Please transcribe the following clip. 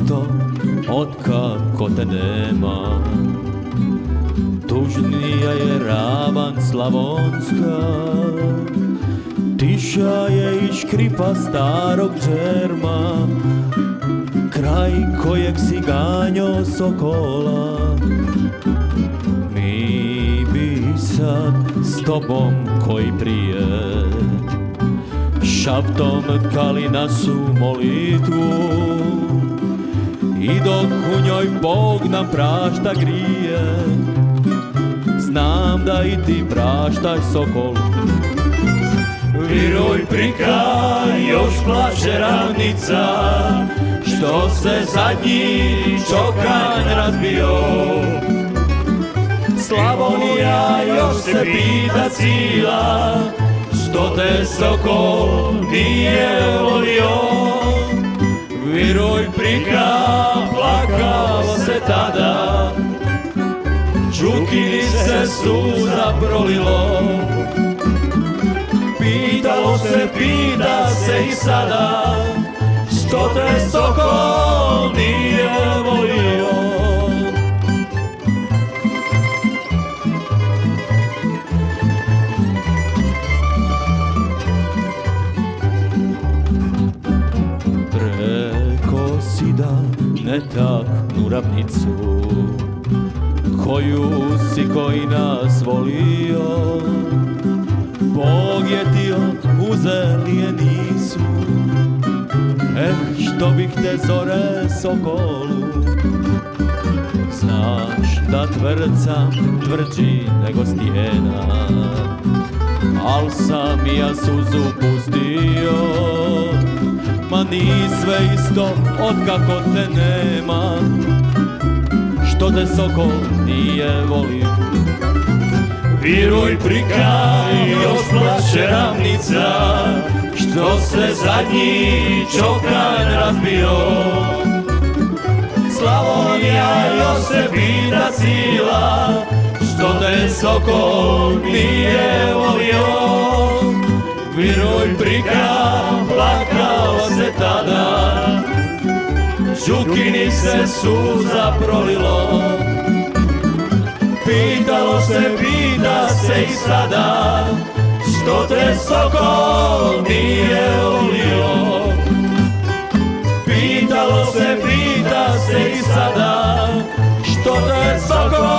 isto otkako te nema. Tužnija je ravan slavonska, tiša je i škripa starog džerma, kraj kojeg si ganjao sokola. Mi bi sad s tobom koji prije šaptom tkali našu molitvu, i dok u njoj Bog nam prašta grije, znam da i ti praštaš sokol. Viruj prika, još plače ravnica, što se zadnji čokanj razbio. Slavonija još se pita cila, što te sokol nije volio. Viruj prika, plakalo se tada, Čukini se suza prolilo. Pitalo se, pita se i sada, što te sokol nije volio. Preko sida ne taknu ravnicu, koju si koji nas volio. Bog je tio, uzeli je nisu, što bih te zore sokolu. Znaš da tvrd sam tvrđi nego stijena, al sam ja suzu pustio. Ma ni sve isto otkako te nema, što te sokol nije volio. Viruj prika, još plače ravnica, što se zadnji čokanj razbio. Slavonija još se pita cila, što te sokol nije volio. Viruj prika, plakalo se tada, Čukini se suza prolilo. Pitalo se, pita se i sada, što te sokol nije volio. Pitalo se, pita se i sada, što te sokol